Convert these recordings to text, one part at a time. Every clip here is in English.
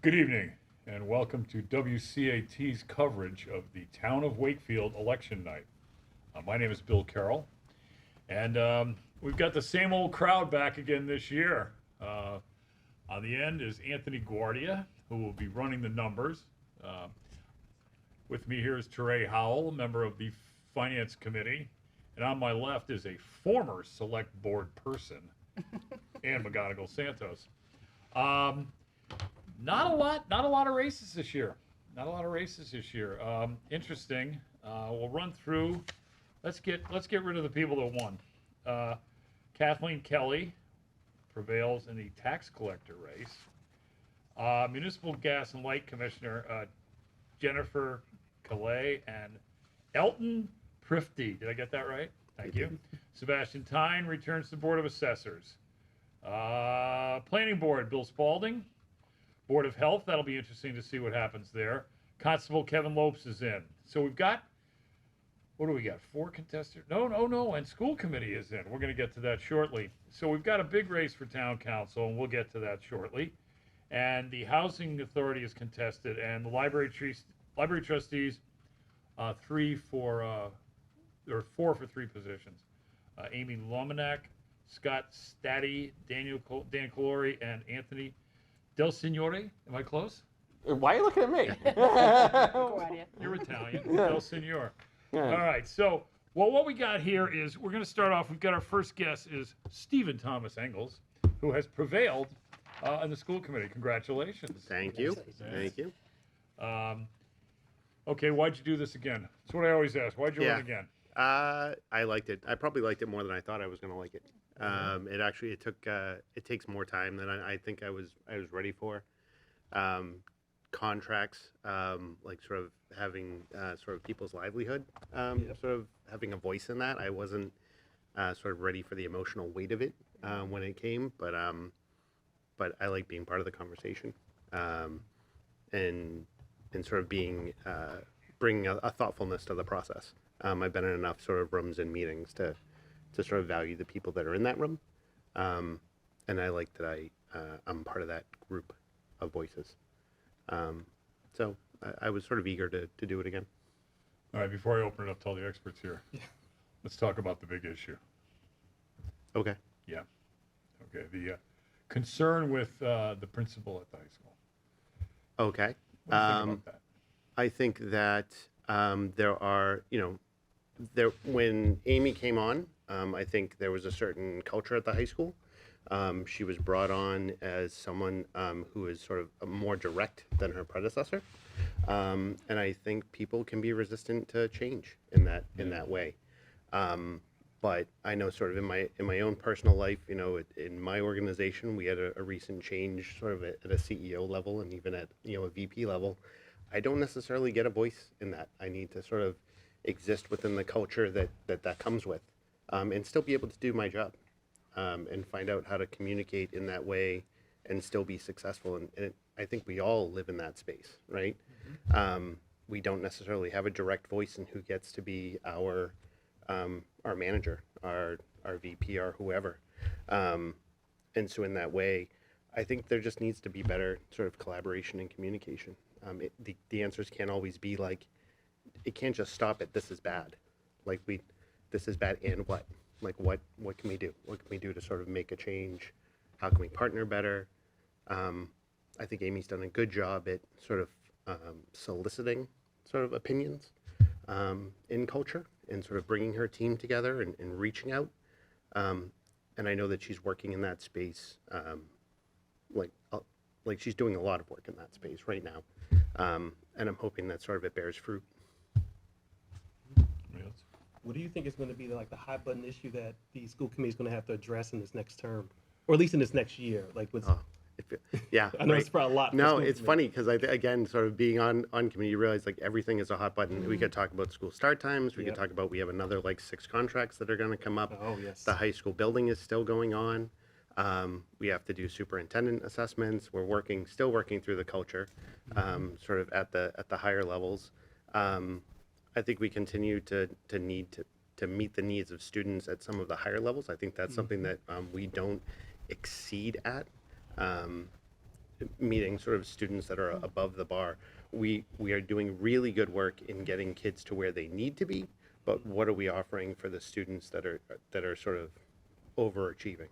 Good evening, and welcome to WCAT's coverage of the Town of Wakefield election night. My name is Bill Carroll, and we've got the same old crowd back again this year. On the end is Anthony Guardia, who will be running the numbers. With me here is Teray Howell, a member of the Finance Committee, and on my left is a former Select Board person, Ann McGonigal Santos. Not a lot of races this year. Interesting. We'll run through. Let's get rid of the people that won. Kathleen Kelly prevails in the tax collector race. Municipal Gas and Light Commissioner Jennifer Calais and Elton Prifty. Did I get that right? Thank you. Sebastian Tyne returns to the Board of Assessors. Planning Board, Bill Spalding. Board of Health, that'll be interesting to see what happens there. Constable Kevin Lopes is in. So we've got, what do we got? 4 contestants? No. And school committee is in. We're going to get to that shortly. So we've got a big race for town council, and we'll get to that shortly. And the housing authority is contested, and the library trustees, 4 for 3 positions. Amy Lomanak, Scott Staddy, Dan Calori, and Anthony Del Signore. Am I close? Why are you looking at me? You're Italian. Del Signore. Yeah. All right. So, what we got here is we're going to start off. We've got our first guest is Stephen Thomas Engels, who has prevailed in the school committee. Congratulations. Thank you. Thank you. Okay. Why'd you do this again? That's what I always ask. Why'd you run again? I liked it. I probably liked it more than I thought I was going to like it. It takes more time than I think I was ready for. Contracts, like sort of having sort of people's livelihood, sort of having a voice in that. I wasn't sort of ready for the emotional weight of it when it came, but I like being part of the conversation, and sort of being bringing a thoughtfulness to the process. I've been in enough sort of rooms and meetings to sort of value the people that are in that room. And I like that I'm part of that group of voices. So I was sort of eager to do it again. All right, before I open it up to all the experts here, let's talk about the big issue. Okay. Yeah. Okay, the concern with the principal at the high school. Okay. What do you think about that? I think that there are, when Amy came on, I think there was a certain culture at the high school. She was brought on as someone who is sort of more direct than her predecessor, and I think people can be resistant to change in that way. But I know sort of in my own personal life, in my organization, we had a recent change sort of at a CEO level and even at a VP level. I don't necessarily get a voice in that. I need to sort of exist within the culture that comes with, and still be able to do my job, and find out how to communicate in that way and still be successful. And I think we all live in that space, right? Mm-hmm. We don't necessarily have a direct voice in who gets to be our manager, our VP, or whoever. And so in that way, I think there just needs to be better sort of collaboration and communication. The answers can't always be like, it can't just stop at this is bad. Like this is bad and what? Like what can we do? What can we do to sort of make a change? How can we partner better? I think Amy's done a good job at sort of soliciting sort of opinions in culture and sort of bringing her team together and reaching out. And I know that she's working in that space, like she's doing a lot of work in that space right now. And I'm hoping that sort of it bears fruit. What do you think is going to be the hot button issue that the school committee is going to have to address in this next term, or at least in this next year? Yeah, I know it's probably a lot. No, it's funny because again, sort of being on committee, you realize like everything is a hot button. Mm-hmm. We could talk about school start times. We could talk about we have another 6 contracts that are going to come up. Oh yes. The high school building is still going on. We have to do superintendent assessments. We're still working through the culture, sort of at the higher levels. I think we continue to need to meet the needs of students at some of the higher levels. I think that's something that we don't exceed at. meeting sort of students that are above the bar. We are doing really good work in getting kids to where they need to be, but what are we offering for the students that are sort of overachieving?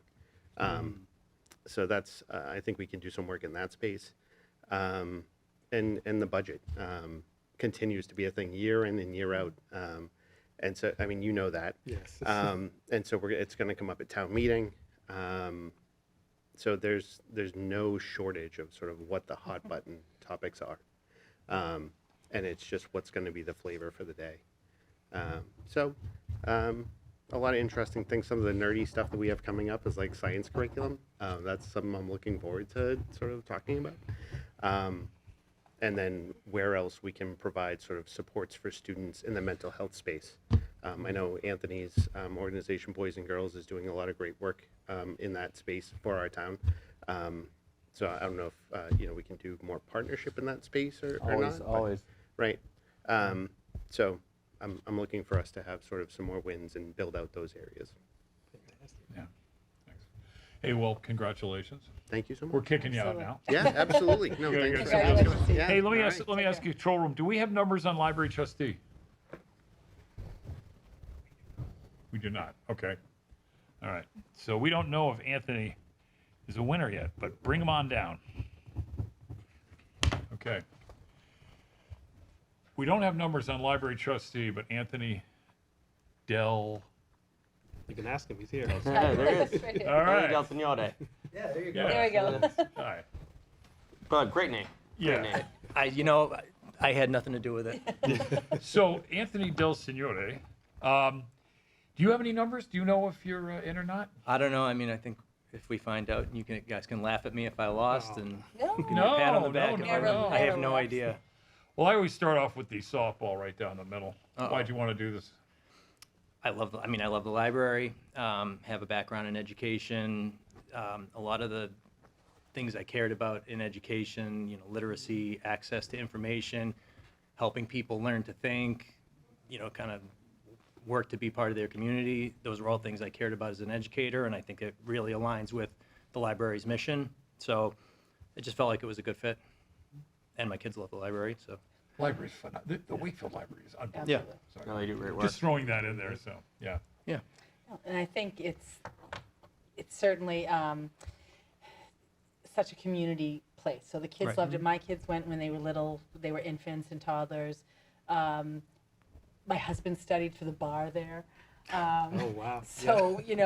So that's I think we can do some work in that space, and the budget continues to be a thing year in and year out, and so I mean that. Yes. And so it's going to come up at town meeting. So there's no shortage of sort of what the hot button topics are, and it's just what's going to be the flavor for the day. A lot of interesting things. Some of the nerdy stuff that we have coming up is like science curriculum. That's something I'm looking forward to sort of talking about. And then where else we can provide sort of supports for students in the mental health space. I know Anthony's organization, Boys and Girls, is doing a lot of great work in that space for our town. So I don't know if we can do more partnership in that space or not. Always. Right. So I'm looking for us to have sort of some more wins and build out those areas. Yeah. Thanks. Hey, well, congratulations. Thank you so much. We're kicking you out Absolutely. now. Yeah, absolutely. No, Good, thank good. you so much. Congratulations to you. Yeah, Hey, let me all ask. right. Let me ask you, control room. Do we have numbers on library trustee? We do not. Okay. All right. So we don't know if Anthony is a winner yet, but bring him on down. Okay. We don't have numbers on library trustee, but Anthony Del. You can ask him. He's here. Yeah, there it is. Right here. All Anthony Del right. Signore. Yeah, there you Yeah. There we go. Hi. But great name. Yeah. Great name. I had nothing to do with it. So Anthony Del Signore, do you have any numbers? Do you know if you're in or not? I don't know. I mean, I think if we find out, you guys can laugh at me if I lost, Oh. and No. give me a pat on the No, back. no, if I no, win. no. I have Never no laughs. idea. Well, I always start off with the softball right down the middle. Uh-oh. Why'd you want to do this? I love the library. Have a background in education. A lot of the things I cared about in education, literacy, access to information, helping people learn to think, kind of work to be part of their community. Those were all things I cared about as an educator, and I think it really aligns with the library's mission. So it just felt like it was a good fit. And my kids love the library, so. Library's fun. The Wakefield Library is unbelievable. Absolutely. Sorry. No, they do great work. Just throwing that in there, so, yeah. Yeah. And I think it's certainly such a community place. So the kids Right. loved it. My kids went when they were little. They were infants and toddlers. My husband studied for the bar there. Oh, wow. So it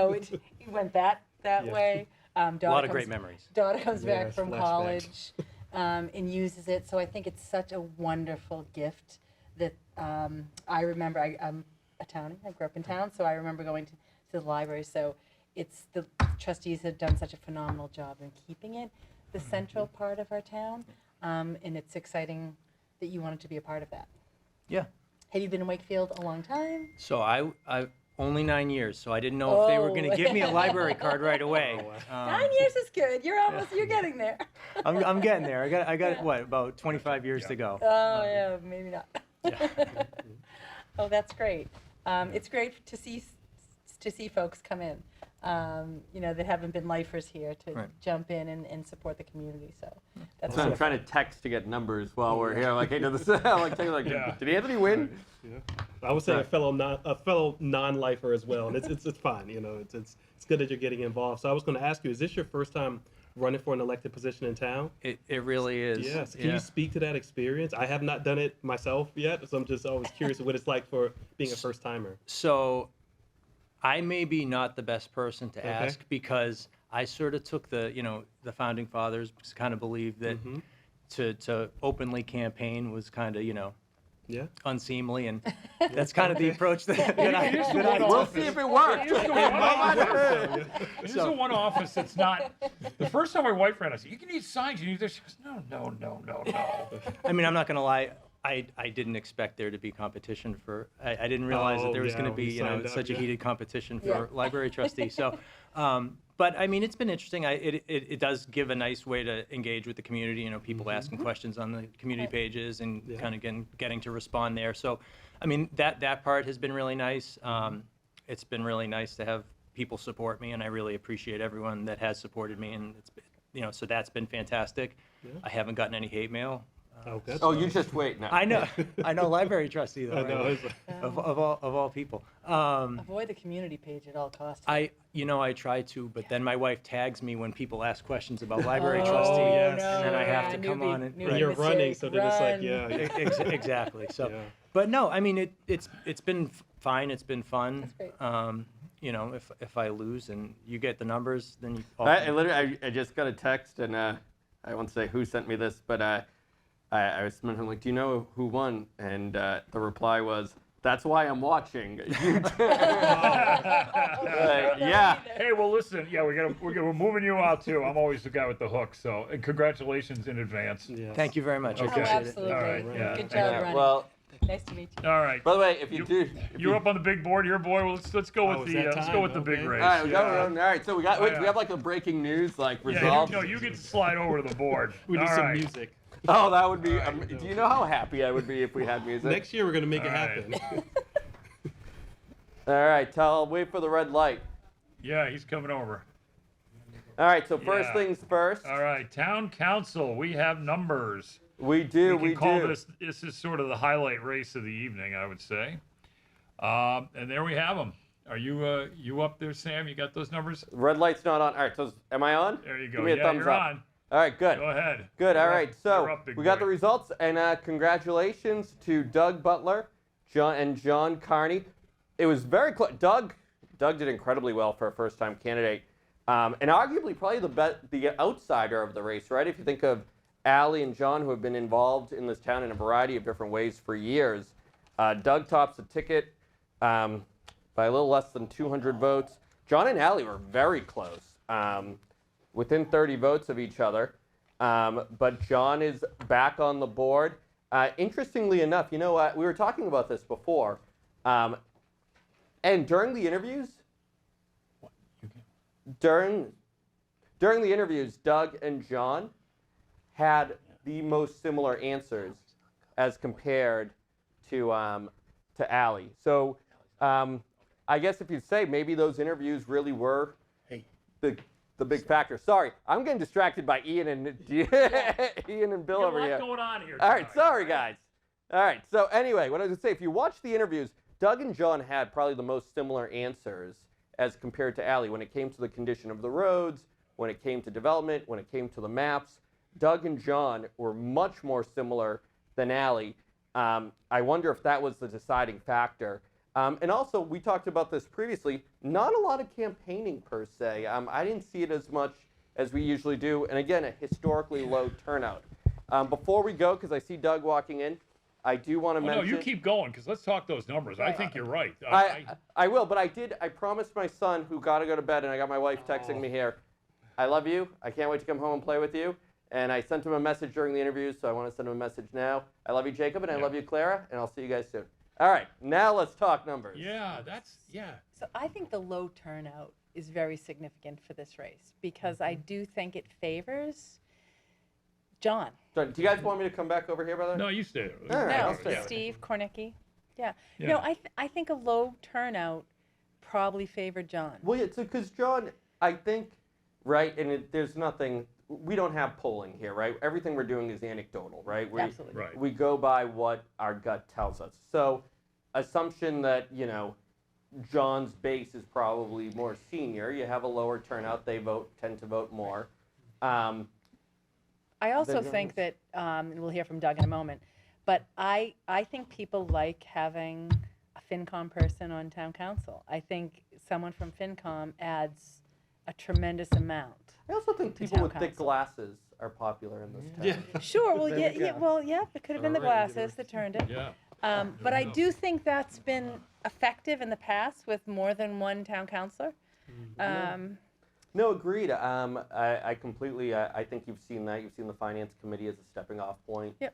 went that Yeah. way. A lot of great memories. Daughter comes back Yes, from flashbacks. college and uses it. So I think it's such a wonderful gift that I remember. I'm a townie. I grew up in town, so I remember going to the library. So it's the trustees have done such a phenomenal job in keeping it the central part of our town, and it's exciting that you wanted to be a part of that. Yeah. Have you been in Wakefield a long time? So I only 9 years, so I didn't know if they were going to give me a library card right away. Oh, wow. 9 years is good. You're getting there. I'm getting there. I got what, about 25 years to go. Oh yeah, maybe not. Yeah. Oh, that's great. It's great to see folks come in, that haven't been lifers here to Right. jump in and support the community. So that's So I'm wonderful. trying to text to get numbers while we're here. Like, hey, Yeah. did Anthony win? Yeah. I would say Right. a fellow non-lifer as well, and it's fine. It's good that you're getting involved. So I was going to ask you, is this your first time running for an elected position in town? It really is. Yes. Can Yeah. you speak to that experience? I have not done it myself yet, so I'm just always curious what it's like for being a first timer. So I may be not the best person to Okay. ask because I sort of took the founding fathers kind of believed that Mhm. to openly campaign was kind of, Yeah. unseemly, and that's kind of the approach that I We'll took. see if it works. This is the one office that's not. The first time my wife ran, I said, "You can need signs. You need this." She goes, "No." I mean, I'm not going to lie. I didn't expect there to be competition for. I didn't realize that there was yeah, going to when be you signed up, such a yeah. heated competition for Yeah. library trustee. So, but I mean, it's been interesting. It does give a nice way to engage with the community. People asking questions on the community pages and Yeah. kind of getting to respond there. So, I mean, that part has been really nice. It's been really nice to have people support me, and I really appreciate everyone that has supported me. And so that's been fantastic. Yeah. I haven't gotten any hate mail. Oh, that's Oh, you nice. just wait now. I know, library trustee though. I know. right? It's like- Of all people. Avoid the community page at all costs. I try to, but then my wife tags me when people ask questions about library Oh, trustee, yes. no, and then I have to yeah, come newbie- on and newbie And you're running, mistake, so then it's like, run. yeah. exactly. So, Yeah. but no, I mean it's been fine. It's been fun. That's great. If I lose and you get the numbers, then you. I literally, I just got a text, and I won't say who sent me this, but I was mentioning, like, do you know who won? And the reply was, that's why I'm watching. Yeah. Hey, well, listen, yeah, we're moving you out too. I'm always the guy with the hook, so and congratulations in advance. Yeah. Thank you very much. I Okay. Oh, appreciate it. absolutely. All right, yeah. Good Yeah. job, Ronnie. Well, Nice to meet you. All right. by the way, if you You- do, if You're you- up on the big board here, boy. Well, let's go Oh, with it's the that let's go time, with the big okay. race. all right, we got Yeah. all right. So we got. Wait, yeah. we have like a breaking news, like Yeah, results. you get to slide over to the board. We need All some right. music. Oh, that would be. All right, do you know how happy I would be if we had music? Next year we're gonna make it All right. happen. All right, I'll wait for the red light. Yeah, he's coming over. All right, so first Yeah. things first. All right, town council. We have numbers. We do. We We can call do. this is sort of the highlight race of the evening, I would say. And there we have them. Are you up there, Sam? You got those numbers? Red light's not on. All right, so am I on? There you go. Give me a yeah, thumbs you're up. on. All right, good. Go ahead. Good. All You're right. up- So you're up, big we got boy. the results, and congratulations to Doug Butler, John Carney. It was very close. Doug did incredibly well for a first-time candidate, and arguably probably the outsider of the race, right? If you think of Allie and John, who have been involved in this town in a variety of different ways for years, Doug tops the ticket by a little less than 200 votes. John and Allie were very close, within 30 votes of each other. But John is back on the board. Interestingly enough, we were talking about this before, and during the interviews, Doug and John had the most similar answers as compared to Allie. So I guess if you'd say maybe those interviews really were the big factor. Sorry, I'm getting distracted by Ian and Ian and Bill Got a over lot here. going on here. All right, tonight. sorry guys. All right, so anyway, what I was gonna say, if you watch the interviews, Doug and John had probably the most similar answers as compared to Allie when it came to the condition of the roads, when it came to development, when it came to the maps. Doug and John were much more similar than Allie. I wonder if that was the deciding factor. And also, we talked about this previously, not a lot of campaigning per se. I didn't see it as much as we usually do. And again, a historically low turnout. Before we go, because I see Doug walking in, I do want to Oh, no, mention. you keep going because let's talk those numbers. I think you're right. I will, but I promised my son, who got to go to bed, and I got my wife texting me here, I love you. I can't wait to come home and play with you. And I sent him a message during the interviews, so I want to send him a message now. I love you, Jacob, and I love you, Clara, and I'll see you guys soon. All right, now let's talk numbers. Yeah, So I think the low turnout is very significant for this race because I do think it favors John. So, do you guys want me to come back over here, brother? No, you stay. All right, No, I'll stay. Steve Kornicki. Yeah. Yeah. No, I think a low turnout probably favored John. Well, yeah, because John, I think, right, and there's nothing, we don't have polling here, right? Everything we're doing is anecdotal, right? Absolutely. Right. We go by what our gut tells us. So, assumption that, John's base is probably more senior. You have a lower turnout. They tend to vote more. I also Then think that, and we'll hear from Doug in a moment, but I think people like having a FinCom person on town council. I think someone from FinCom adds a tremendous amount. I also think To people town with thick council. glasses are popular in this town. Yeah. Sure, well, There yeah, we yeah, go. well, yeah, it could have been the All right, glasses that turned it. Yeah. But I do think that's been effective in the past with more than one town councilor. No, agreed. I completely, I think you've seen that. You've seen the finance committee as a stepping off point. Yep.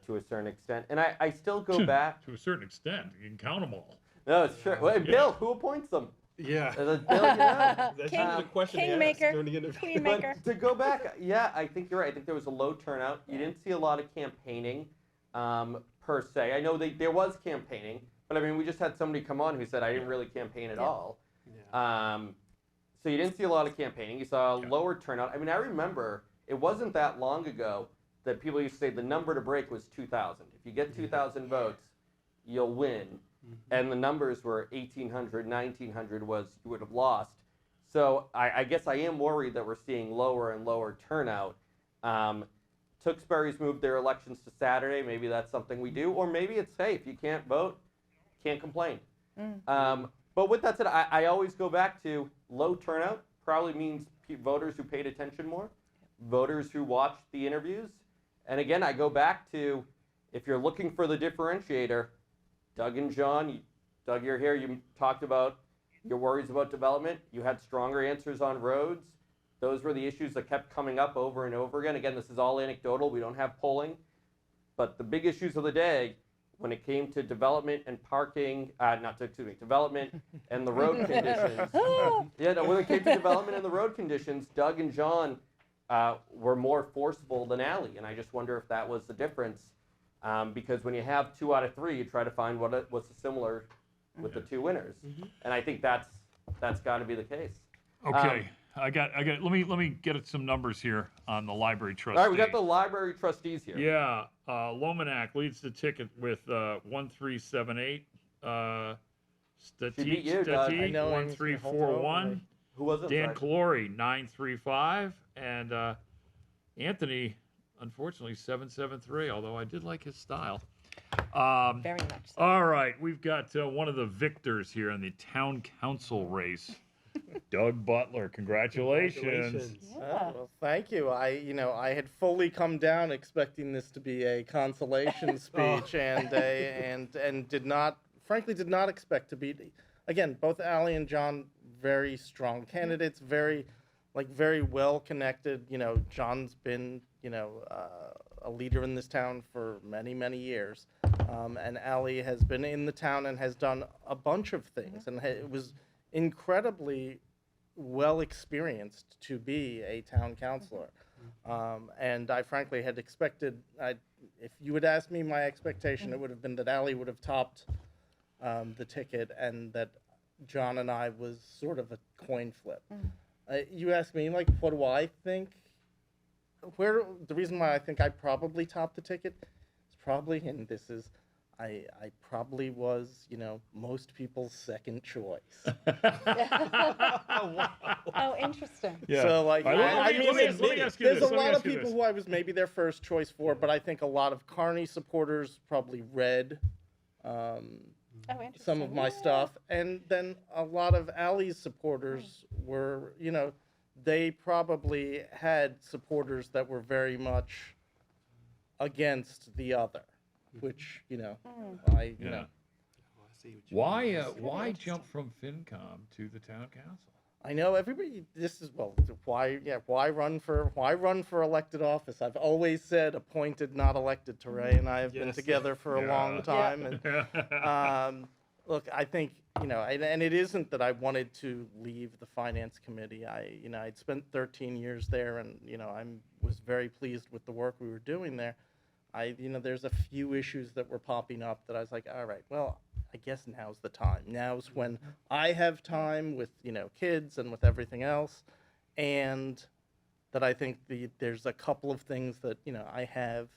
To a certain extent. And I still go back. To a certain extent, you can count them all. No, it's true. Wait, Bill, who appoints them? Yeah. Bill, Bill, That's usually King- the question they ask Kingmaker, during the interview. Queenmaker. But to go back, yeah, I think you're right. I think there was a low turnout. You didn't see a lot of campaigning per se. I know there was campaigning, but I mean, we just had somebody come on who said, I didn't really campaign at Yeah. all. Yeah. So you didn't see a lot of campaigning. You saw a lower turnout. I mean, I remember it wasn't that long ago that people used to say the number to break was 2,000. If you get 2,000 votes, you'll win. And the numbers were 1,800, 1,900 was you would have lost. So I guess I am worried that we're seeing lower and lower turnout. Tewksbury's moved their elections to Saturday. Maybe that's something we do. Or maybe it's, hey, if you can't vote, can't complain. But with that said, I always go back to low turnout probably means voters who paid attention more, voters who watched the interviews. And again, I go back to, if you're looking for the differentiator, Doug and John, Doug, you're here, you talked about your worries about development. You had stronger answers on roads. Those were the issues that kept coming up over and over again. Again, this is all anecdotal. We don't have polling. But the big issues of the day, when it came to development and parking, development and the road conditions. When it came to development and the road conditions, Doug and John were more forceful than Ally. And I just wonder if that was the difference. Because when you have 2 out of 3, you try to find what's similar with the 2 winners. And I think that's got to be the case. Okay. I got. Let me get at some numbers here on the library trustees. All right, we got the library trustees here. Yeah, Lomanak leads the ticket with 1378. She beat you, Doug. I know, 1341. Who was it? Dan Calori 935, and Anthony, unfortunately 773. Although I did like his style. Very much so. All right, we've got one of the victors here in the town council race. Doug Butler, congratulations. Yeah. Well, thank you. I had fully come down expecting this to be a consolation speech, and did not expect to be. Again, both Ally and John, very strong candidates, very well connected. John's been a leader in this town for many, many years, and Ally has been in the town and has done a bunch of things, and it was incredibly well experienced to be a town councilor. And I frankly had expected, if you had asked me my expectation, it would have been that Ally would have topped the ticket and that John and I was sort of a coin flip. You asked me, what do I think? The reason why I think I probably topped the ticket is probably, and this is, I probably was, most people's second choice. Oh, interesting. Yeah. So, All right, let me ask you there's this. a lot of people who I was maybe their first choice for, but I think a lot of Carney supporters probably read some of my stuff, and then a lot of Ally's supporters were, they probably had supporters that were very much against the other. Which I Why jump from FinCom to the town council? I know everybody. This is why run for elected office? I've always said appointed, not elected. Ray and I have been together for a long time, and look, I think and it isn't that I wanted to leave the finance committee. I'd spent 13 years there, and I was very pleased with the work we were doing there. There's a few issues that were popping up that I was like, all right, well, I guess now's the time. Now's when I have time with, kids and with everything else. And that I think there's a couple of things that, I have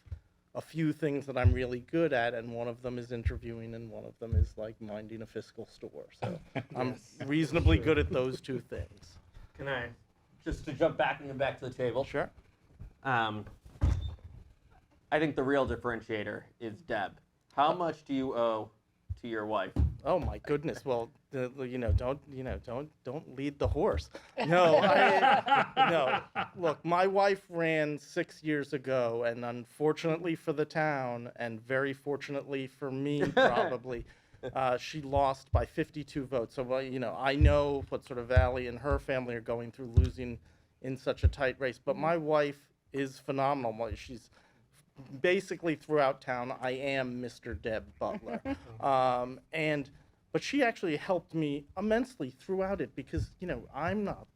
a few things that I'm really good at. And one of them is interviewing and one of them is minding a fiscal store. So I'm reasonably good at those 2 things. Can I, just to jump back to the table? Sure. I think the real differentiator is Deb. How much do you owe to your wife? Oh my goodness! Well, don't lead the horse. No, no. Look, my wife ran 6 years ago, and unfortunately for the town, and very fortunately for me, probably, she lost by 52 votes. So, I know what sort of Ally and her family are going through, losing in such a tight race. But my wife is phenomenal. She's basically throughout town, I am Mr. Deb Butler. But she actually helped me immensely throughout it because, I'm not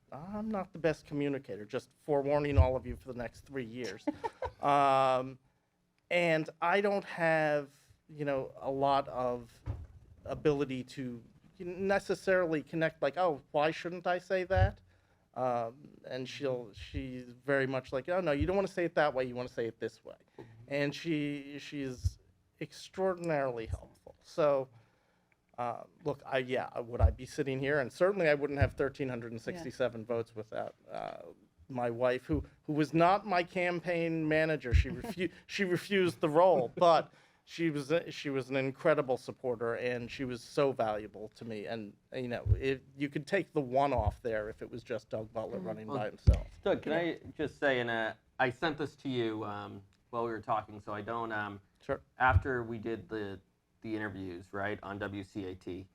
the best communicator, just forewarning all of you for the next 3 years. And I don't have, a lot of ability to necessarily connect why shouldn't I say that? And she's very much like, oh no, you don't want to say it that way. You want to say it this way. And she's extraordinarily helpful. So, look, would I be sitting here? And certainly I wouldn't have 1,367 votes without my wife, who was not my campaign manager. She refused the role, but she was an incredible supporter, and she was so valuable to me. And you could take the one off there if it was just Doug Butler running by himself. Doug, can I just say, and I sent this to you while we were talking, so I don't. Sure. After we did the interviews, right, on WCAT,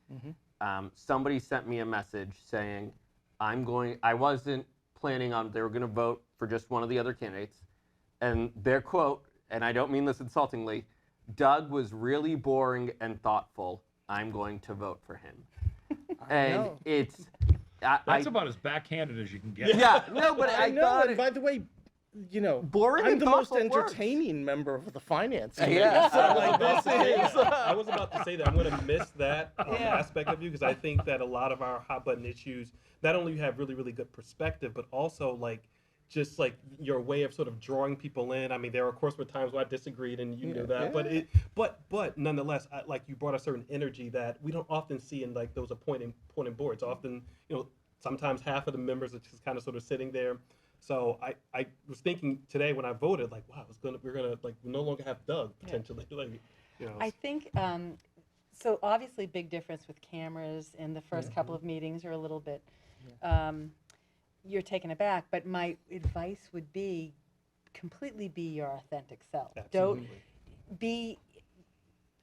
somebody sent me a message saying, I wasn't planning on, they were going to vote for just one of the other candidates, and their quote, and I don't mean this insultingly, Doug was really boring and thoughtful. I'm going to vote for him. And know. it's... That's about as backhanded as you can get. Yeah, no, but I know, thought... and by the way, boring I'm and the most thoughtful works. entertaining member of the finance committee. Yeah. I was about to say that I'm going to miss that aspect of you, because I think that a lot of our hot button issues, not only you have really, really good perspective, but also just your way of sort of drawing people in. I mean, there of course were times where I disagreed, and you know that, but nonetheless, you brought a certain energy that we don't often see in those appointing boards. Often, sometimes half of the members are just kind of sort of sitting there. So I was thinking today when I voted, wow, we're gonna no longer have Doug potentially. I think so. Obviously, big difference with cameras in the first couple of meetings are a little bit. You're taken aback, but my advice would be completely be your authentic self. Absolutely. Don't be.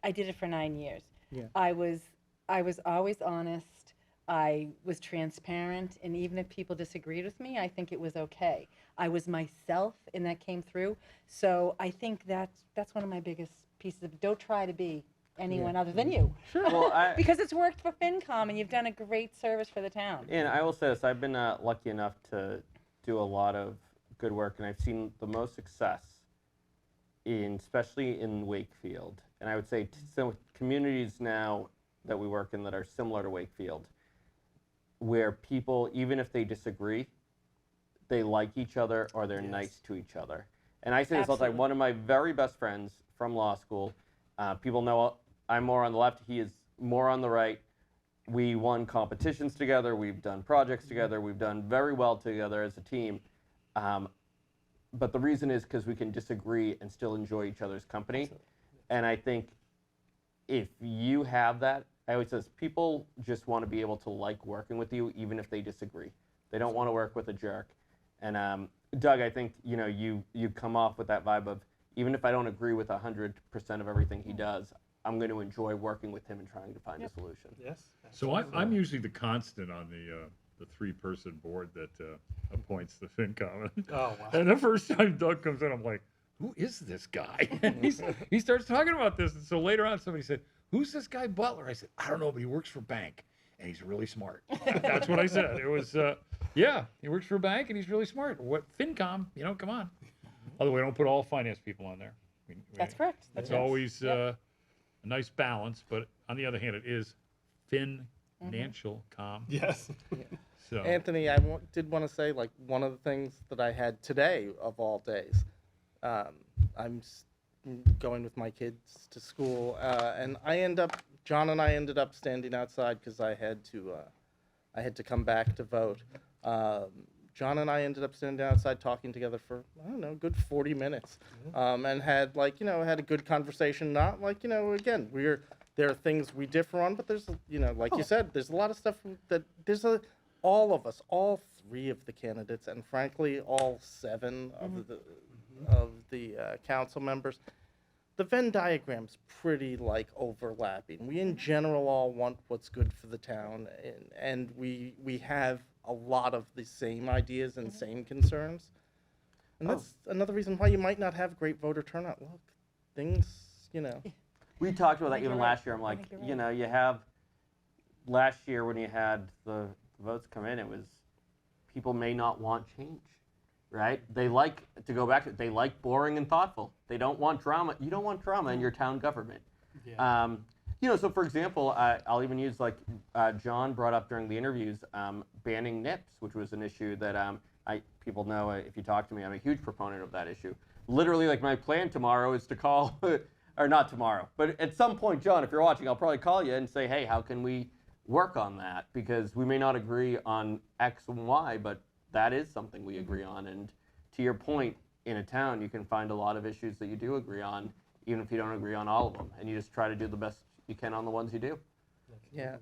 I did it for 9 years. Yeah. I was always honest. I was transparent, and even if people disagreed with me, I think it was okay. I was myself, and that came through. So I think that's one of my biggest pieces of. Don't try to be anyone other than you. Sure. Well, Because it's worked for FinCom, and you've done a great service for the town. And I will say this, I've been lucky enough to do a lot of good work, and I've seen the most success especially in Wakefield. And I would say some communities now that we work in that are similar to Wakefield, where people, even if they disagree, they like each other or they're nice to each other. And I say this all the time, one of my very best friends from law school, people know I'm more on the left, he is more on the right. We won competitions together, we've done projects together, we've done very well together as a team. But the reason is because we can disagree and still enjoy each other's company. Absolutely. And I think if you have that, I always say people just want to be able to like working with you even if they disagree. They don't want to work with a jerk. And Doug, I think you come off with that vibe of even if I don't agree with 100% of everything he does, I'm going to enjoy working with him and trying to find a solution. Yes. So I'm usually the constant on the three-person board that appoints the FinCom. Oh, wow. And the first time Doug comes in, I'm like, who is this guy? And he starts talking about this. And so later on, somebody said, who's this guy Butler? I said, I don't know, but he works for a bank, and he's really smart. That's what I said. It was, he works for a bank, and he's really smart. What FinCom, come on. Although we don't put all finance people on there. That's correct. It's always a nice balance, but on the other hand, it is financial com. Yes. So. Anthony, did want to say, one of the things that I had today, of all days, I'm going with my kids to school, and John and I ended up standing outside because I had to come back to vote. John and I ended up standing outside talking together for, I don't know, a good 40 minutes, and had had a good conversation. Not again, there are things we differ on, but there's, you said, there's a lot of stuff that all of us, all three of the candidates, and frankly, all seven of the council members, the Venn diagram's pretty overlapping. We in general all want what's good for the town, and we have a lot of the same ideas and same concerns. And that's another reason why you might not have great voter turnout. Look, things, We talked about that even you're last right. year. I'm I like, think you're right. you have last year when you had the votes come in, it was people may not want change, right? They like, to go back to it, they like boring and thoughtful. They don't want drama. You don't want drama in your town government. Yeah. So for example, I'll even use like John brought up during the interviews, banning nips, which was an issue that people know if you talk to me, I'm a huge proponent of that issue. Literally, like my plan tomorrow is to call, or not tomorrow, but at some point, John, if you're watching, I'll probably call you and say, hey, how can we work on that? Because we may not agree on X and Y, but that is something we agree on. And to your point, in a town, you can find a lot of issues that you do agree on, even if you don't agree on all of them. And you just try to do the best you can on the ones you do. Yeah.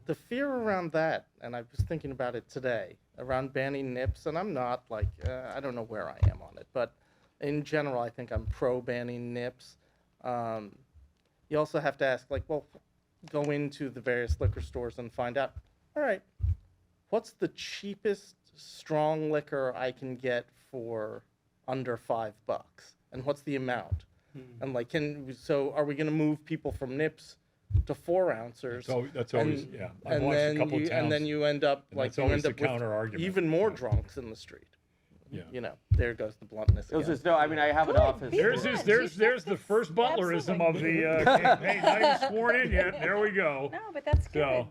The fear around that, and I was thinking about it today, around banning nips, and I'm not like, I don't know where I am on it, but in general, I think I'm pro banning nips. You also have to ask, like, well, go into the various liquor stores and find out, all right, what's the cheapest strong liquor I can get for under $5? And what's the amount? And like, so are we going to move people from nips to 4-ounces? So that's always, yeah. I've And watched a then couple you, towns. and then you end up and like that's you always end up the counter-argument. with even more drunks in the street. Yeah. You know, there goes the bluntness It was again. just, no, I mean, I have an office. There's the first butlerism of the campaign. Not even sworn in yet. There we go. No, but that's good. So,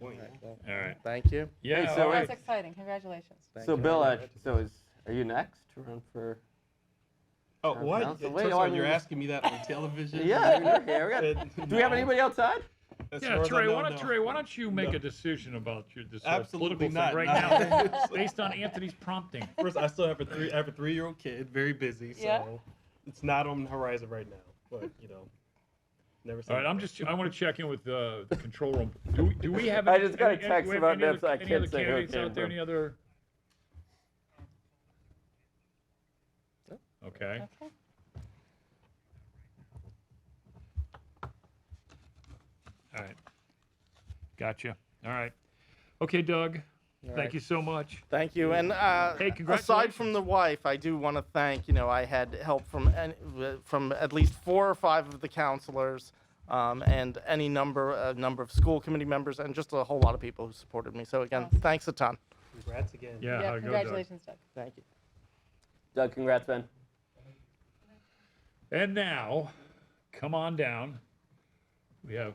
All right, well, all right. thank you. Yeah. Hey, so all right. That's exciting. Congratulations. Thank So you. Bill, are you next to run for? Oh, Town what? council? So Wait, sorry, I you're mean- asking me that on television? Yeah, you're here. Do we have anybody outside? As Yeah, far as I Trey, know, why no. don't you make No. a decision about this whole Absolutely political not. thing right No. now, based on Anthony's prompting? First, I still have a 3-year-old kid, very busy, so Yeah. it's not on the horizon right now. But never. All right, I want to check in with the control room. Do we have? I just got a any- text do we have about any other- nips. I Any can't other say who it candidates came out there? from. Any other? Okay. Okay. All right. Gotcha. All right. Okay, Doug. All Thank right. you so much. Thank you. And Hey, aside from the wife, I do want to thank, I had help from at least 4 or 5 of the counselors, and any number of school committee members, and just a whole lot of people who supported me. So again, Awesome. thanks a ton. Congrats again. Yeah. Yeah, how'd it go, Doug? congratulations, Doug. Thank you. Doug, congrats, man. And now, come on down. We have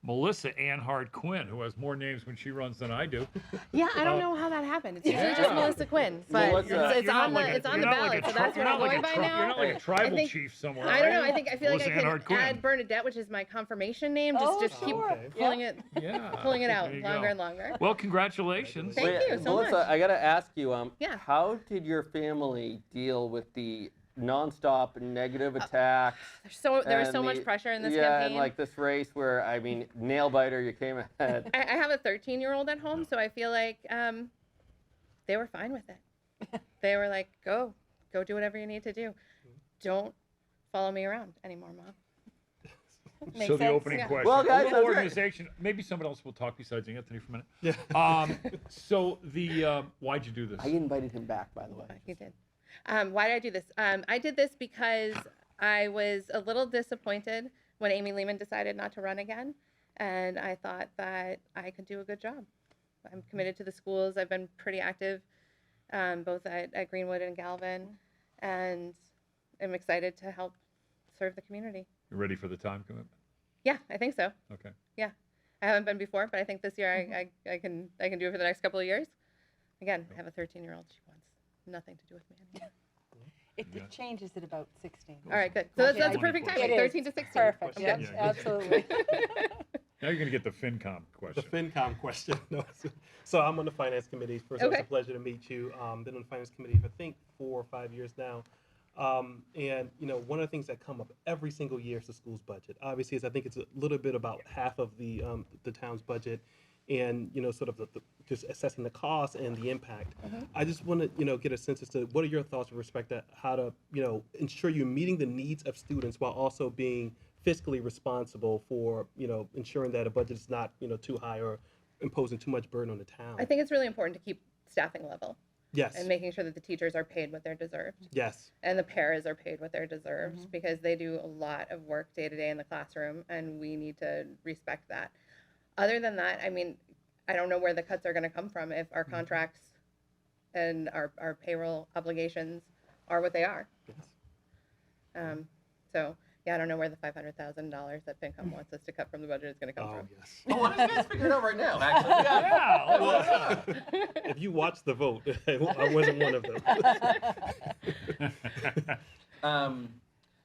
Melissa Anhart Quinn, who has more names when she runs than I do. Yeah, I don't know how that happened. It's usually just Yeah. Melissa Quinn, but Melissa- it's on the you're ballot, not so that's you're what not I'm like going a by tri- now. You're not like a tribal think- chief somewhere. I don't know. right? I feel like Melissa I Anhart can Quinn. add Bernadette, which is my confirmation name. Just keep sure. Okay. pulling it, Yeah. pulling it There out you longer go. and longer. Well, congratulations. Thank you so Melissa, much. I gotta ask you, Yeah. how did your family deal with the nonstop negative attacks? There was and so much the- pressure in this yeah, campaign. and like this race where, I mean, nail biter, you came ahead. I have a 13-year-old at home, so I feel like they were fine with it. They were like, go do whatever you need to do. Don't follow me around anymore, Mom. Makes So the sense. opening Yeah. question. Well, guys, A little that's great. organization. Maybe somebody else will talk besides Anthony for a minute. Yeah. So why'd you do this? I invited him back, by the way. You did. Why did I do this? I did this because I was a little disappointed when Amy Lehman decided not to run again, and I thought that I could do a good job. I'm committed to the schools. I've been pretty active, both at Greenwood and Galvin, and I'm excited to help serve the community. You ready for the time commitment? Yeah, I think so. Okay. Yeah, I haven't been before, but I think this year I can do it for the next couple of years. Again, I have a 13-year-old. She wants nothing to do with me anymore. It changes at about 16. All right, good. So that's a Funny perfect question. timing, It is. 13 to 16. Perfect. Okay. Yep, Yeah, good. absolutely. Now you're gonna get the FinCom The question. FinCom question. No, so I'm on the finance committee. First, it was Okay. a pleasure to meet you. Been on the finance committee for I think 4 or 5 years now. And one of the things that come up every single year is the school's budget. Obviously, I think it's a little bit about half of the town's budget, and sort of the just assessing the cost and the impact. I just want to get a sense as to what are your thoughts with respect to how to ensure you're meeting the needs of students while also being fiscally responsible for ensuring that a budget is not too high or imposing too much burden on the town. I think it's really important to keep staffing level Yes. and making sure that the teachers are paid what they're deserved Yes. and the paras are paid what they're deserved because they do a lot of work day to day in the classroom and we need to respect that. Other than that, I mean, I don't know where the cuts are going to come from if our contracts and our payroll obligations are what they are. Yes. So Yeah, I don't know where the $500,000 that FinCom wants us to cut from the budget is going to come Oh, from. yes. Oh, why don't you guys figure it out right now, actually? Yeah. Well, if you watch the vote, I wasn't one of them.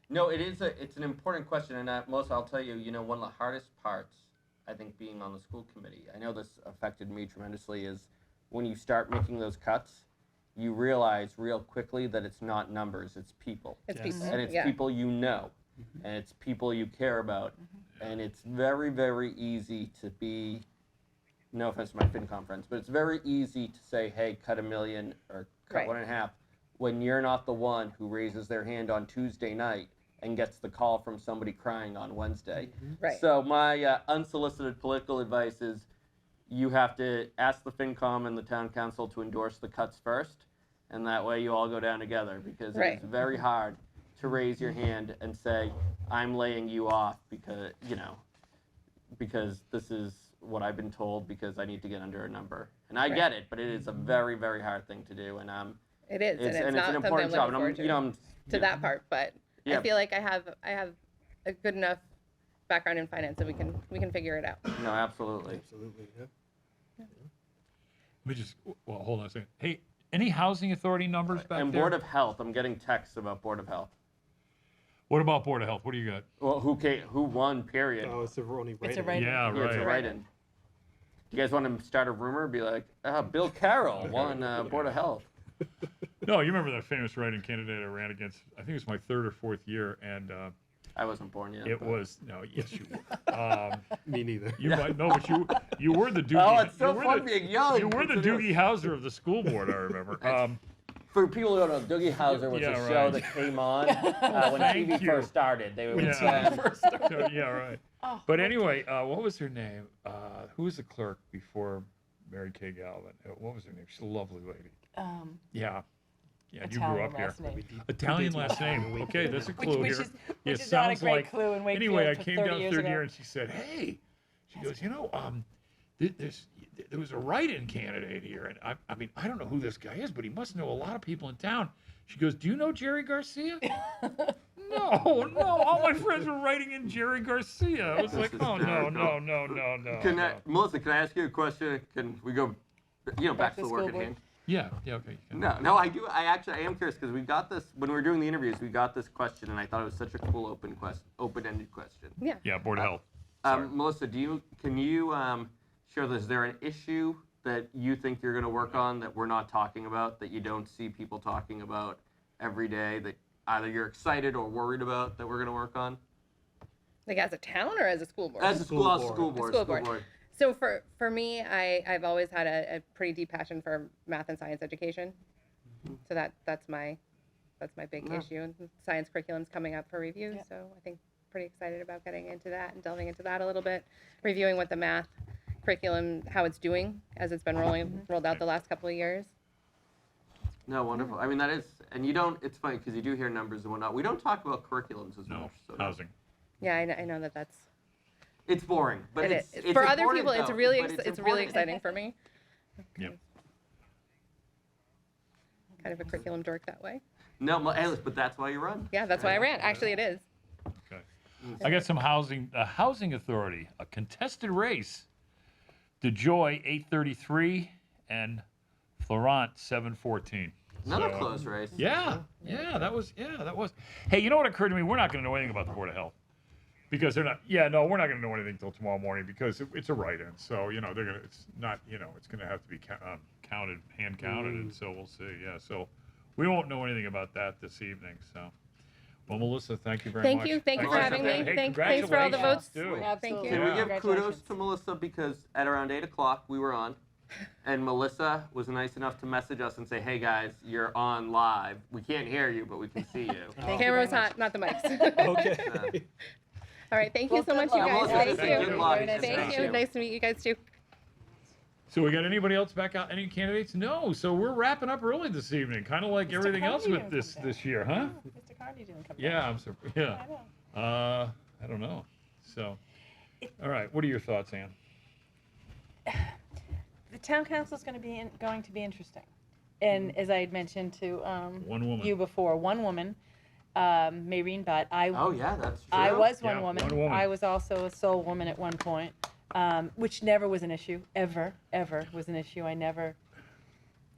No, it's an important question, and Melissa, I'll tell you, one of the hardest parts, I think, being on the school committee, I know this affected me tremendously, is when you start making those cuts, you realize real quickly that it's not numbers, it's people. It's Yes. people. And it's yeah. people you know, and it's people you care about, and it's very, very easy to be, no offense to my FinCom friends, but it's very easy to say, hey, cut $1 million or cut Right. 1.5, when you're not the one who raises their hand on Tuesday night and gets the call from somebody crying on Wednesday. Right. So my unsolicited political advice is you have to ask the FinCom and the town council to endorse the cuts first, and that way you all go down together, because Right. it's very hard to raise your hand and say, I'm laying you off because, because this is what I've been told because I need to get under a number. And I get it, but it is a very, very hard thing to do, and It is, and it's not an something important I'm job. looking And forward to that part, but Yeah. I feel like I have a good enough background in finance that we can figure it out. No, absolutely. Absolutely. Yeah. Let me just, well, hold on a second. Hey, any housing authority numbers back And there? Board of Health, I'm getting texts about Board of Health. What about Board of Health? What do you got? Well, who won, period. Oh, it's a only It's a write-in. write-in. Yeah, Yeah, it's a right. write-in. Do you guys want to start a rumor? Be like, Bill Carroll won Board of Health. No, you remember that famous write-in candidate I ran against? I think it was my third or fourth year, and I wasn't born yet. it but- was no. Yes, you were. Me neither. You might know, but you were the Doogie. Oh, it's so you were fun the, being young. You were the Doogie Howser of the school board. I remember. For people who don't know, Doogie Howser was Yeah, a show right. that came on when Thank TV you. first started. They would Yeah. say, Yeah, right. Oh, But anyway, what was her name? Who was the clerk before Mary Kay Galvin? What was her name? She's a lovely lady. Yeah. Yeah, you grew Italian up here. last name. Italian last name. Okay, that's a clue Which here. is, It which is not a sounds great like. clue in Wakefield Anyway, I for came 30 down years third ago. year and she said, "Hey," she goes, there was a write-in candidate here, and I mean, I don't know who this guy is, but he must know a lot of people in town. She goes, "Do you know Jerry Garcia?" No, all my friends were writing in Jerry Garcia. I was like, "Oh no." Melissa, can I ask you a question? Can we go, back to the work school at board? hand? Yeah, okay. You can. No, I do. I am curious because we got this when we were doing the interviews. We got this question, and I thought it was such a cool open-ended question. Yeah. Yeah, Board of Health. Sorry. Melissa, can you share this? Is there an issue that you think you're going to work on that we're not talking about, that you don't see people talking about every day, that either you're excited or worried about that we're going to work on? Like as a town or as a school board? As a school board. board. So for me, I've always had a pretty deep passion for math and science education. So that's my big issue. And science curriculum's coming up for review, Yeah. so I think pretty excited about getting into that and delving into that a little bit, reviewing what the math curriculum, how it's doing as it's been rolled out the last couple of years. No, wonderful. I mean, that is, and you don't, it's funny because you do hear numbers and whatnot. We don't talk about curriculums as No, much. So housing. Yeah, I know that's It's boring, but it it's, is. it's For other important, people. It's though, really but it's really important. exciting for me. Yep. Kind of a curriculum dork that way. No, hey, listen, but that's why you run. Yeah, that's why I ran. Actually, it is. Okay. I got some housing. Housing Authority, a contested race. DeJoy 833 and Florent 714. Another So- close race. Yeah, that was. Hey, you know what occurred to me? We're not going to know anything about the Board of Health because they're not. Yeah, no, we're not going to know anything until tomorrow morning because it's a write-in. So they're gonna. It's not. It's going to have to be counted, hand counted, and so we'll see. Yeah, so we won't know anything about that this evening. So, well, Melissa, thank you very much. Thank you for Thanks having me. Hey, Thanks for all the votes. congratulations, too. Thank you. Can we Yeah. give kudos Congratulations. to Melissa because at around 8 o'clock we were on, and Melissa was nice enough to message us and say, "Hey guys, you're on live. We can't hear you, but we can see you." Thank you Camera was very much. hot, not the mics. Okay. All right, thank you so Well, much, you good guys. luck. Thank Thank you. you. Good luck. Very nice to Thank meet you. Nice to meet you guys too. So we got anybody else back out? Any candidates? No. So we're wrapping up early this evening, kind of like Mr. everything else Carney with didn't come this year, huh? Oh, Mr. Carney didn't come Yeah, back. I'm so yeah. I know. I don't know. So, all right. What are your thoughts, Ann? The town council is going to be interesting, and as I had mentioned to One woman. you before, one woman, Maureen Butt. Oh yeah, that's true. I was one Yeah, woman. one woman. I was also a sole woman at one point, which never was an issue. Ever was an issue. I never.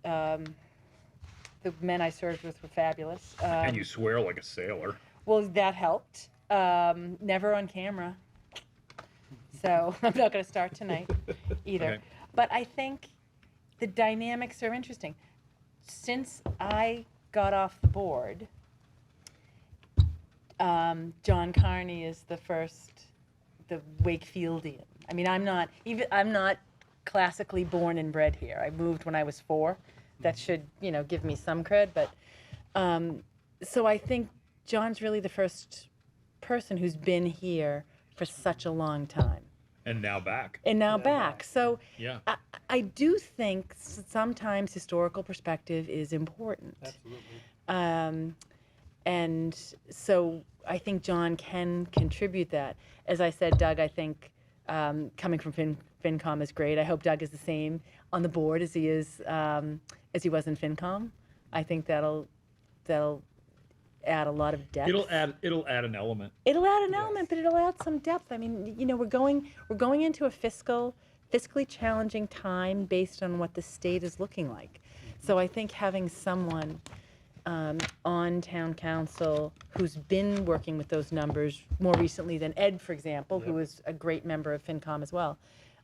The men I served with were fabulous. And you swear like a sailor. Well, that helped. Never on camera. So I'm not going to start tonight either. Okay. But I think the dynamics are interesting. Since I got off the board, John Carney is the Wakefieldian. I mean, I'm not classically born and bred here. I moved when I was 4. That should, give me some cred. But so I think John's really the first person who's been here for such a long time. And now back. And now back. So Yeah. I do think sometimes historical perspective is important. Absolutely. And so I think John can contribute that. As I said, Doug, I think coming from FinCom is great. I hope Doug is the same on the board as he is as he was in FinCom. I think that'll add a lot of depth. It'll add an element. It'll add an element, but it'll add some depth. I mean, we're going into a fiscally challenging time based on what the state is looking like. So I think having someone on town council who's been working with those numbers more recently than Ed, for example, who is a great member of FinCom as well.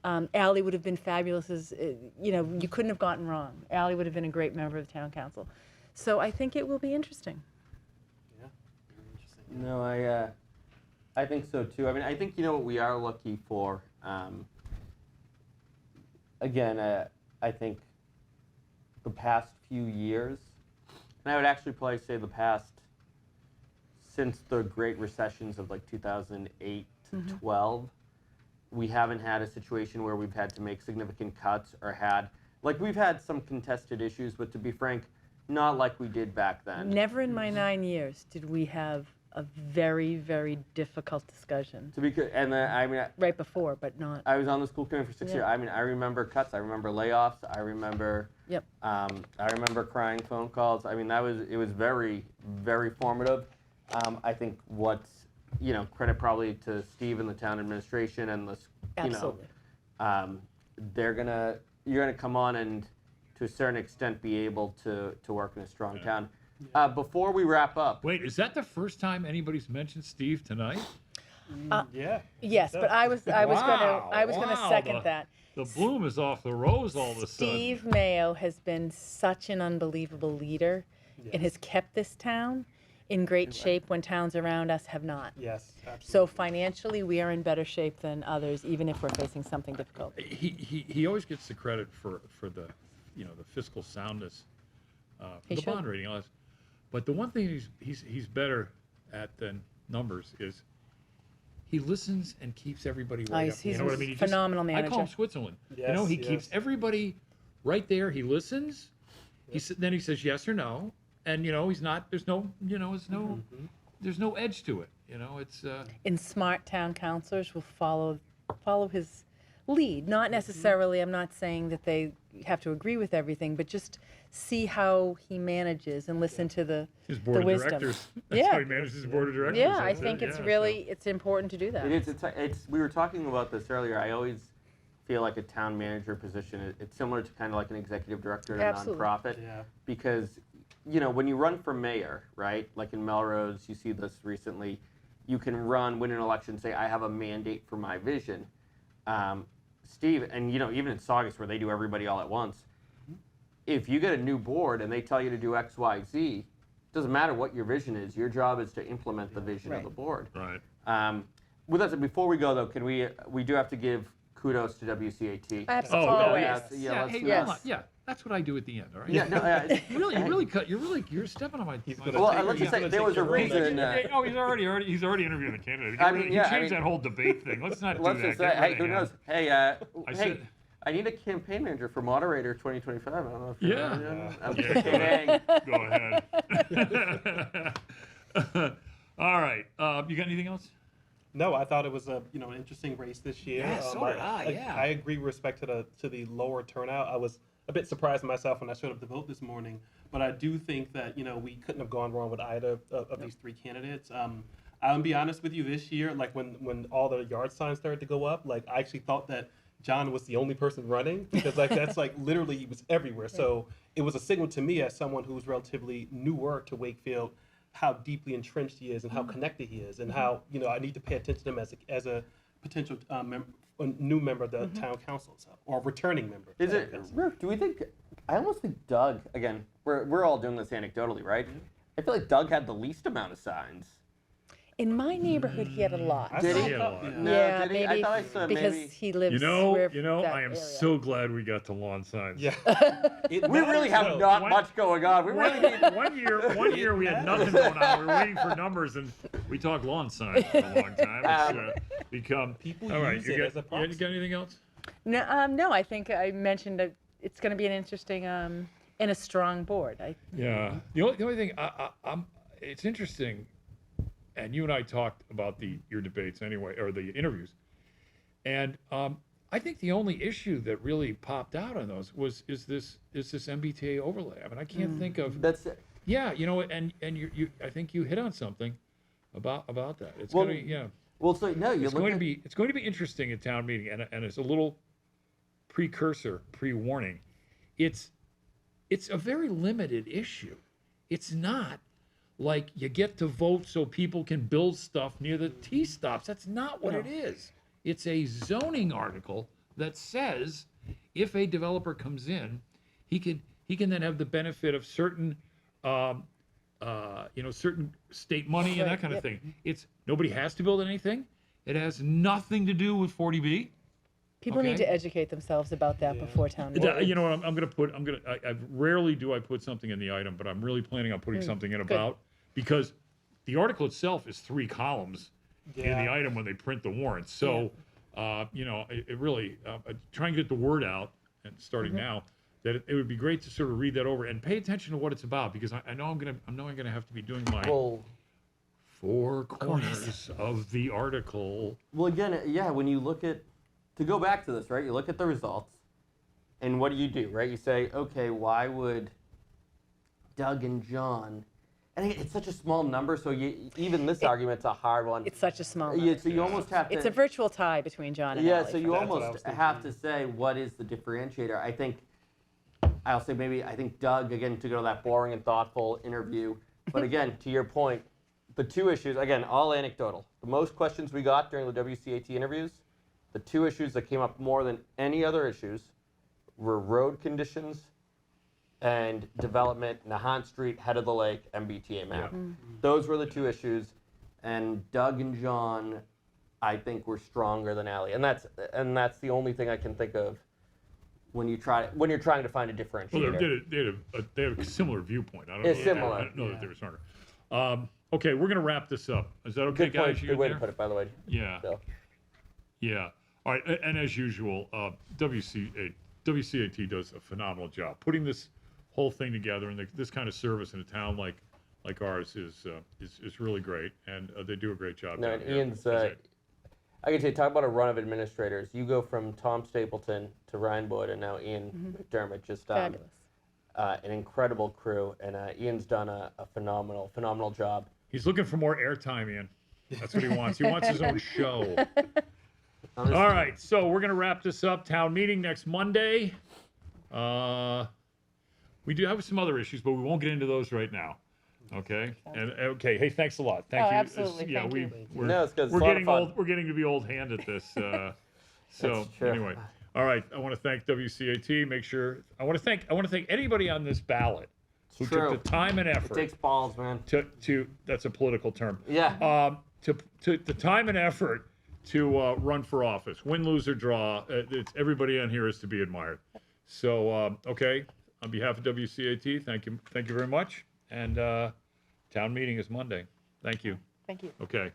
Ally would have been fabulous as, you couldn't have gotten wrong. Ally would have been a great member of the town council. So I think it will be interesting. No, I think so too. I mean, I think what we are lucky for. Again, I think the past few years, and I would actually probably say the past since the Great Recessions of like 2008 to 12, we haven't had a situation where we've had to make significant cuts or we've had some contested issues, but to be frank, not like we did back then. Never in my 9 years did we have a very, very difficult discussion. To be good, and I mean, Right before, but not. I was on the school committee for 6 years. I mean, I remember cuts. I remember layoffs. I remember. Yep. I remember crying phone calls. I mean, it was very, very formative. I think what's credit probably to Steve and the town administration and the Absolutely. you're gonna come on and to a certain extent be able to work in a strong town. Before we wrap up, Wait, is that the first time anybody's mentioned Steve tonight? Yeah. Yes, but I was gonna Wow, second that. The bloom is off the rose all of a sudden. Steve Mayo has been such an unbelievable leader and has kept this town in great shape when towns around us have not. Yes, absolutely. So financially, we are in better shape than others, even if we're facing something difficult. He always gets the credit for the the fiscal soundness, He the should. bond rating, all this. But the one thing he's better at than numbers is he listens and keeps everybody right up. He's You know what I mean? He phenomenal I call him manager. Switzerland. Yes, He keeps yes. everybody right there. He listens. Then he says yes or no, and he's not. There's no there's no edge to it. It's And smart town councilors will follow his lead. Not necessarily, I'm not saying that they have to agree with everything, but just see how he manages and listen to the board of wisdom. directors. That's Yeah. how he manages his board of directors. Yeah, I That's it. think it's Yeah, really it's important to do that. it is. It's. We were talking about this earlier. I always feel like a town manager position. It's similar to kind of like an executive director at a Absolutely. nonprofit. Yeah. Because when you run for mayor, right? Like in Melrose, you see this recently. You can win an election, say I have a mandate for my vision. Steve, and even in Saugus where they do everybody all at once, if you get a new board and they tell you to do X, Y, Z, it doesn't matter what your vision is. Your job is to implement the vision of Right. the board. Right. With that said, before we go though, can we do have to give kudos to WCAT? Absolutely. Oh, Always. yeah, Yeah, hey, Yes. hold on. Yeah, that's what I do at the end. All right. Yeah, no, You're stepping on my. gonna well, take- let's he's just say gonna there take was a your role next reason. year. Oh, he's already interviewing the candidate. I mean, He yeah, I changed mean- that whole debate thing. Let's not Let's do just that. say, hey, who knows? Hey, I hey, said- I need a campaign manager for moderator 2025. I don't know if Yeah. I'm Yeah, kidding. Go ahead. All right. You got anything else? No, I thought it was an interesting race this year. Yeah, so did I, yeah. I agree with respect to the lower turnout. a bit surprised myself when I showed up to vote this morning. But I do think that we couldn't have gone wrong with either of these three candidates. I'll be honest with you. This year, like when all the yard signs started to go up, like I actually thought that John was the only person running because like that's like literally he was everywhere. So it was a signal to me as someone who's relatively newer to Wakefield, how deeply entrenched he is and how connected he is, and how I need to pay attention to him as a potential a new member of the town council or returning member. Is it? Do we think? I almost think Doug. Again, we're all doing this anecdotally, right? I feel like Doug had the least amount of signs. In my neighborhood, he had a lot. Did he? He had a lot. No, Yeah, did he? I maybe thought I saw because maybe. he lives. that I am area. so glad we got to lawn signs. Yeah. We really have not much going on. We really need. One year we had nothing going on. We were waiting for numbers, and we talked lawn signs for a long time. It's become People all right. use You it got, as a you proxy. got anything else? No, I think I mentioned that it's going to be an interesting and a strong board. Yeah. The only thing it's interesting, and you and I talked about your debates anyway, or the interviews, and I think the only issue that really popped out on those is this MBTA overlay. I mean, I can't think of. That's it. Yeah, and you I think you hit on something about that. It's Well, gonna Well, so no, you it's look going at. to be it's going to be interesting at town meeting, and it's a little pre-warning. It's a very limited issue. It's not like you get to vote so people can build stuff near the T stops. That's not what it is. It's a zoning article that says if a developer comes in, he can then have the benefit of certain certain state money and that kind of thing. It's nobody has to build anything. It has nothing to do with 40B. People need Okay. to educate themselves about that before town meeting. You know what? I'm going to put. I rarely do I put something in the item, but I'm really planning on putting something in about because the article itself is 3 columns in the item when they print the warrant. So, it really try and get the word out and starting now that it would be great to sort of read that over and pay attention to what it's about because I know I'm going to have to be doing my 4 corners of the article. Well, again, yeah, when you look at, to go back to this, right, you look at the results, and what do, right? You say, okay, why would Doug and John, and it's such a small number, so even this argument's a hard one. It's such a small Yeah, number. so you almost have to. It's a virtual tie between John and Yeah, Ally so you for That's what I almost was have to say, what is the differentiator? I think Doug, again, to go to that boring and thoughtful interview, but again, to your point, the 2 issues, again, all anecdotal. The most questions we got during the WCAT interviews, the 2 issues that came up more than any other issues were road conditions and development, Nahant Street, head of the lake, MBTA map. Those were the 2 issues, and Doug and John, I think, were stronger than Ally, and that's the only thing I can think of when you're trying to find a differentiator. Well, they had a similar viewpoint. I don't It's know. similar. I don't know that they were smarter. Okay, we're going to wrap this up. Is that okay, Good point. guys? You Good way there? to put it, by the way. Yeah. So. Yeah. All right. And as usual, WCAT does a phenomenal job putting this whole thing together, and this kind of service in a town like ours is really great, and they do a great job. No, down and here. Ian's. I can tell you, talk about a run of administrators. You go from Tom Stapleton to Ryan Boyd, and now Ian McDermott. Just Fabulous. an incredible crew, and Ian's done a phenomenal job. He's looking for more airtime, Ian. That's what he wants. He wants his own show. I'm just- All right, so we're going to wrap this up. Town meeting next Monday. We do have some other issues, but we won't get into those right now. Okay. And okay. Hey, thanks a lot. Thank you. absolutely. Yeah, Thank you. we're No, it's 'cause it's we're a lot of getting fun. old. We're getting to be old hand at this. So That's true. anyway, all right. I want to thank WCAT. Make sure I want to thank anybody on this ballot who True. took the time and It effort takes balls, man. to that's a political term. Yeah. To the time and effort to run for office, win, lose or draw. It's everybody on here is to be admired. So okay, on behalf of WCAT, thank you very much. And town meeting is Monday. Thank you. Thank you. Okay.